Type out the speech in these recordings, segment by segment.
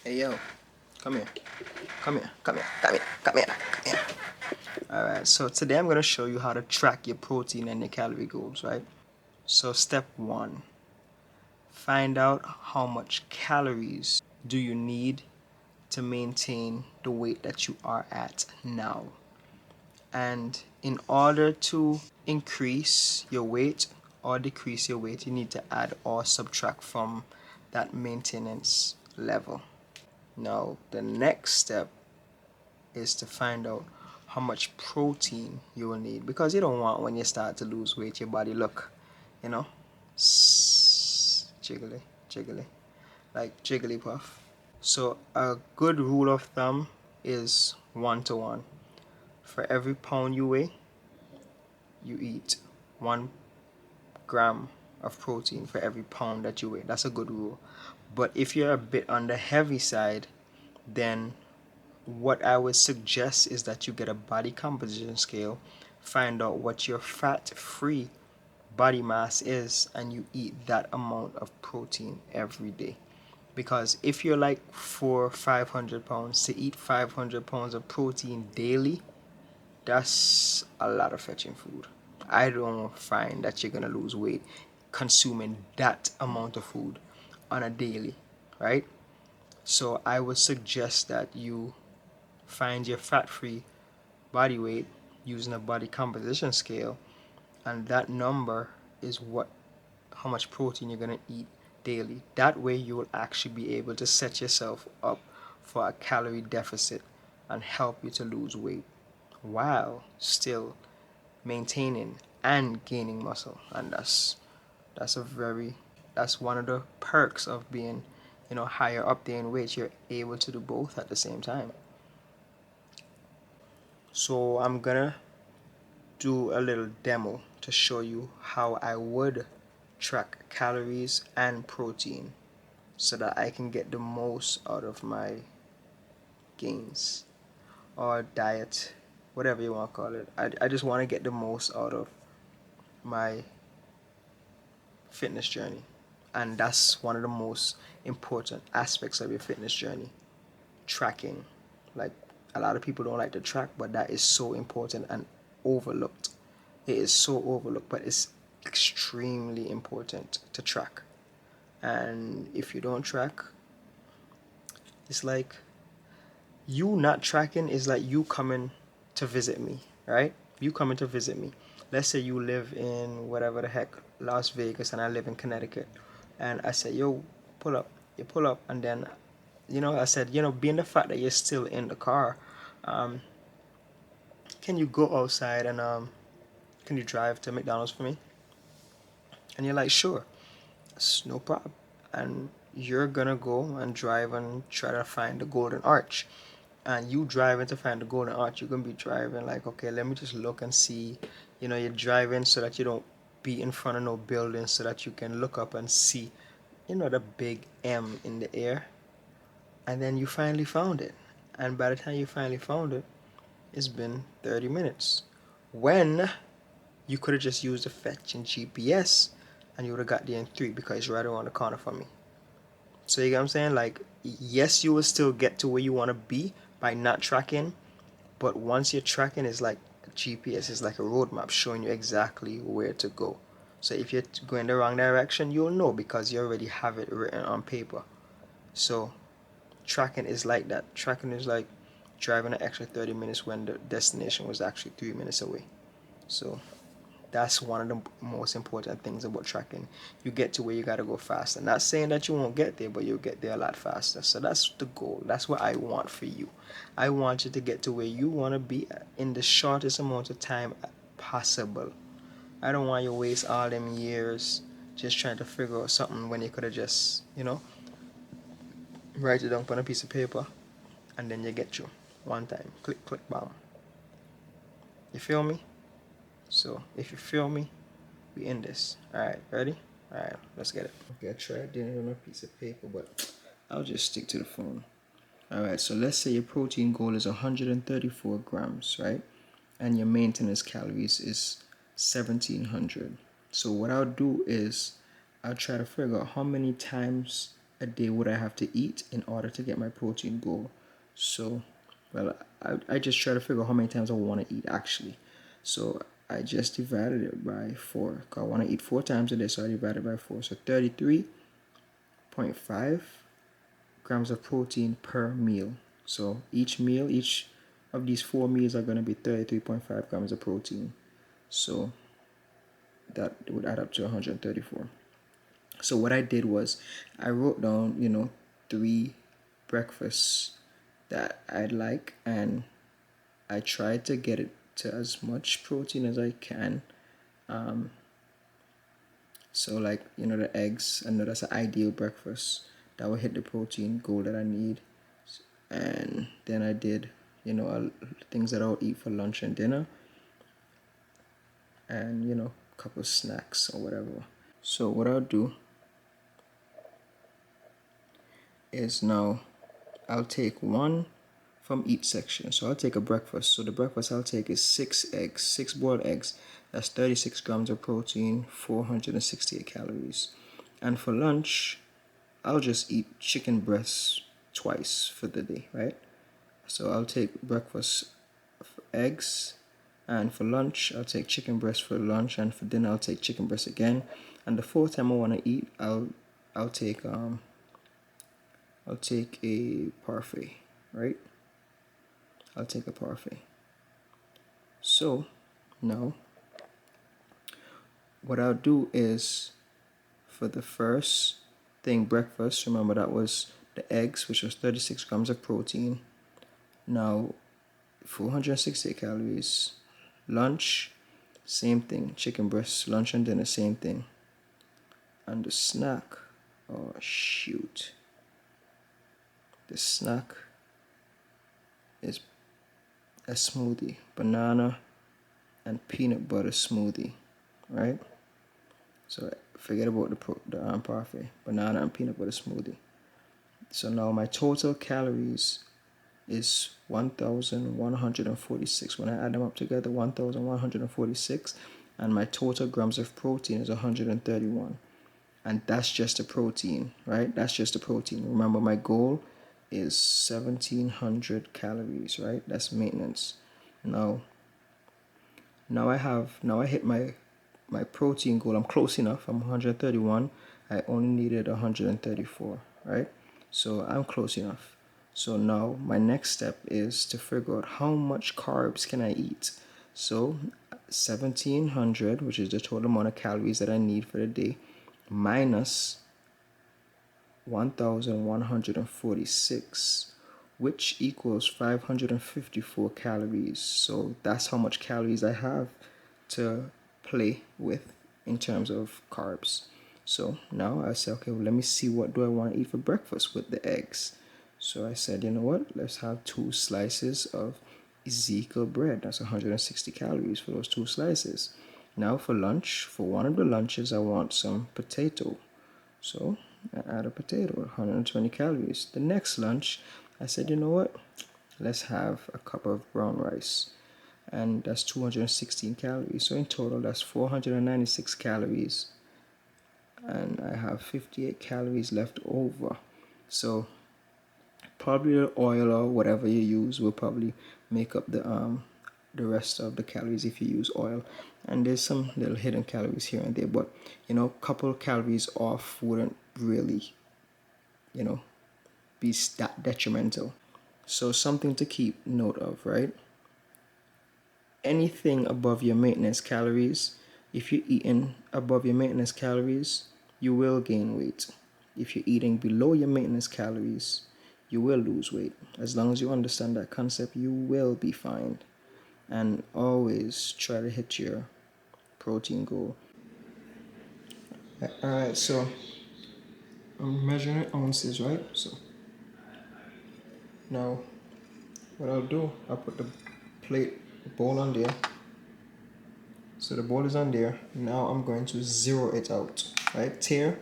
Hey yo, come here. Come here. Come here. Come here. Come here. Come here. Alright, so today I'm going to show you how to track your protein and your calorie goals, right? So step one, find out how much calories do you need to maintain the weight that you are at now. And in order to increase your weight or decrease your weight, you need to add or subtract from that maintenance level. Now, the next step is to find out how much protein you will need, because you don't want, when you start to lose weight, your body look, you know, jiggly, jiggly, like Jigglypuff. So a good rule of thumb is 1 to 1. For every pound you weigh, you eat 1 gram of protein for every pound that you weigh. That's a good rule. But if you're a bit on the heavy side, then what I would suggest is that you get a body composition scale, find out what your fat-free body mass is, and you eat that amount of protein every day. Because if you're like 400-500 pounds, to eat 500 pounds of protein daily, that's a lot of fetching food. I don't find that you're gonna lose weight consuming that amount of food on a daily, right? So I would suggest that you find your fat-free body weight using a body composition scale, and that number is what how much protein you're going to eat daily. That way you will actually be able to set yourself up for a calorie deficit and help you to lose weight while still maintaining and gaining muscle. And that's one of the perks of being, higher up there in weight. You're able to do both at the same time. So I'm gonna do a little demo to show you how I would track calories and protein so that I can get the most out of my gains or diet, whatever you want to call it. I just want to get the most out of my fitness journey. And that's one of the most important aspects of your fitness journey, tracking. Like, a lot of people don't like to track, but that is so important and overlooked. It is so overlooked, but it's extremely important to track. And if you don't track, it's like you not tracking is like you coming to visit me, right? You coming to visit me. Let's say you live in whatever the heck, Las Vegas, and I live in Connecticut. And I said, yo, pull up. You pull up, and then, I said, being the fact that you're still in the car, um, can you go outside and can you drive to McDonald's for me? And you're like, sure, it's no problem. And you're gonna go and drive and try to find the Golden Arch. And you driving to find the Golden Arch, you're gonna be driving like, okay, let me just look and see. You're driving so that you don't be in front of no building, so that you can look up and see, the big M in the air. And then you finally found it. And by the time you finally found it, it's been 30 minutes. When you could have just used the fetching GPS and you would have got there in 3, because it's right around the corner from me. So you get what I'm saying? Like, yes, you will still get to where you want to be by not tracking, but once you're tracking, it's like GPS is like a roadmap showing you exactly where to go. So if you're going the wrong direction, you'll know because you already have it written on paper. So tracking is like that. Tracking is like driving an extra 30 minutes when the destination was actually 3 minutes away. So that's one of the most important things about tracking. You get to where you gotta go faster. Not saying that you won't get there, but you'll get there a lot faster. So that's the goal. That's what I want for you. I want you to get to where you want to be in the shortest amount of time possible. I don't want you to waste all them years just trying to figure out something when you could have just, write it down on a piece of paper and then you get you one time. Click, click, bam. You feel me? So if you feel me, we end this. Alright, ready? Alright, let's get it. Okay, I tried doing it on a piece of paper, but I'll just stick to the phone. Alright, so let's say your protein goal is 134 grams, right? And your maintenance calories is 1700. So what I'll do is I'll try to figure out how many times a day would I have to eat in order to get my protein goal. So, well, I just try to figure out how many times I want to eat actually. So I just divided it by 4. Cause I want to eat 4 times a day, so I divided by 4. So 33.5 grams of protein per meal. So each of these 4 meals are going to be 33.5 grams of protein. So that would add up to 134. So what I did was I wrote down, 3 breakfasts that I'd like, and I tried to get it to as much protein as I can. So like, the eggs, I know that's an ideal breakfast. That will hit the protein goal that I need. And then I did, things that I'll eat for lunch and dinner. And, a couple of snacks or whatever. So what I'll do is now I'll take one from each section. So I'll take a breakfast. So the breakfast I'll take is 6 eggs, 6 boiled eggs. That's 36 grams of protein, 468 calories. And for lunch, I'll just eat chicken breasts twice for the day, right? So I'll take breakfast eggs, and for lunch I'll take chicken breast for lunch, and for dinner I'll take chicken breast again. And the fourth time I want to eat, I'll take a parfait, right? I'll take a parfait. So now what I'll do is, for the first thing, breakfast, remember that was the eggs, which was 36 grams of protein. Now 468 calories. Lunch, same thing, chicken breast. Lunch and dinner, same thing. And the snack, oh shoot, the snack is a smoothie, banana and peanut butter smoothie, right? So forget about the parfait, banana and peanut butter smoothie. So now my total calories is 1,146. When I add them up together, 1,146, and my total grams of protein is 131. And that's just the protein, right? That's just the protein. Remember, my goal is 1,700 calories, right? That's maintenance. Now I hit my protein goal. I'm close enough. I'm 131. I only needed 134, right? So I'm close enough. So now my next step is to figure out how much carbs can I eat. So 1,700, which is the total amount of calories that I need for the day, minus 1,146, which equals 554 calories. So that's how much calories I have to play with in terms of carbs. So now I said, okay, well, let me see, what do I want to eat for breakfast with the eggs. So I said, you know what, let's have 2 slices of Ezekiel bread. That's 160 calories for those 2 slices. Now for lunch, for one of the lunches, I want some potato. So I add a potato, 120 calories. The next lunch, I said, you know what, let's have a cup of brown rice. And that's 216 calories. So in total, that's 496 calories. And I have 58 calories left over. So probably the oil or whatever you use will probably make up the rest of the calories if you use oil. And there's some little hidden calories here and there, but couple calories off wouldn't really be that detrimental. So something to keep note of, right? Anything above your maintenance calories, if you're eating above your maintenance calories, you will gain weight. If you're eating below your maintenance calories, you will lose weight. As long as you understand that concept, you will be fine. And always try to hit your protein goal. Alright, so I'm measuring ounces, right? So now what I'll do, I'll put the bowl on there. So the bowl is on there. Now I'm going to zero it out, right? Tear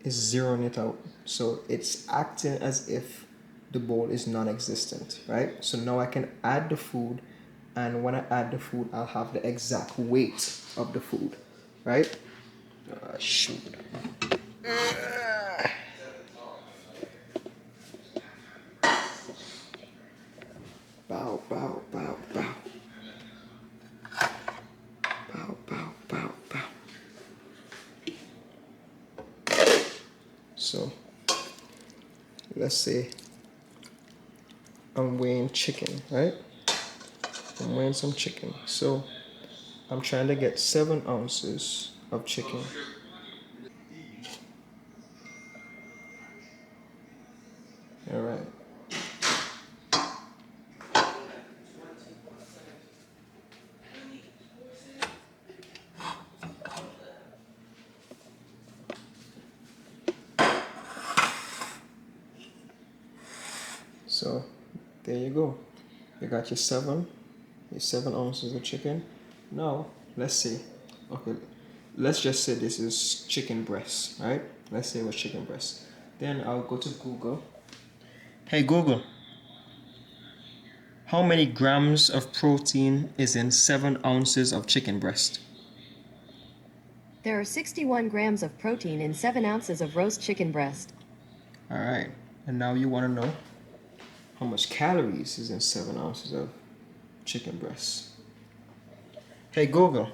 is zeroing it out. So it's acting as if the bowl is non-existent, right? So now I can add the food, and when I add the food, I'll have the exact weight of the food, right? Shoot. let's say I'm weighing chicken, right? I'm weighing some chicken. So I'm trying to get 7 ounces of chicken. All right. So there you go. You got your 7 ounces of chicken. Now let's see. Okay, let's just say this is chicken breast, right? Let's say it was chicken breast. Then I'll go to Google. Hey Google, how many grams of protein is in 7 ounces of chicken breast? There are 61 grams of protein in 7 ounces of roast chicken breast. All right, and now you want to know how much calories is in 7 ounces of chicken breast. Hey Google,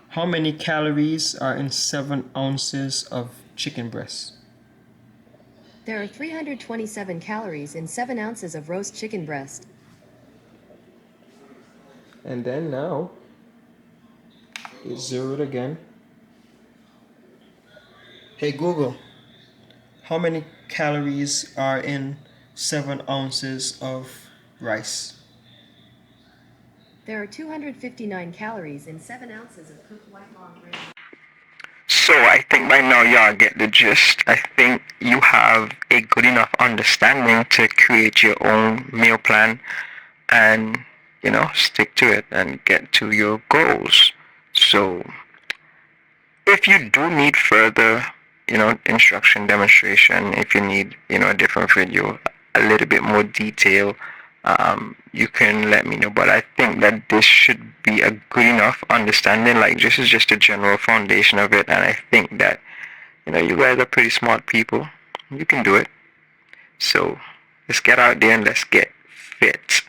how many calories are in 7 ounces of chicken breast? There are 327 calories in 7 ounces of roast chicken breast. And then now, you zero it again. Hey Google, how many calories are in 7 ounces of rice? There are 259 calories in 7 ounces of cooked white long grain. So I think by now y'all get the gist. I think you have a good enough understanding to create your own meal plan and, stick to it and get to your goals. So if you do need further, instruction demonstration, if you need, a different video, a little bit more detail, you can let me know. But I think that this should be a good enough understanding. Like this is just a general foundation of it, and I think that you guys are pretty smart people. You can do it. So let's get out there and let's get fit.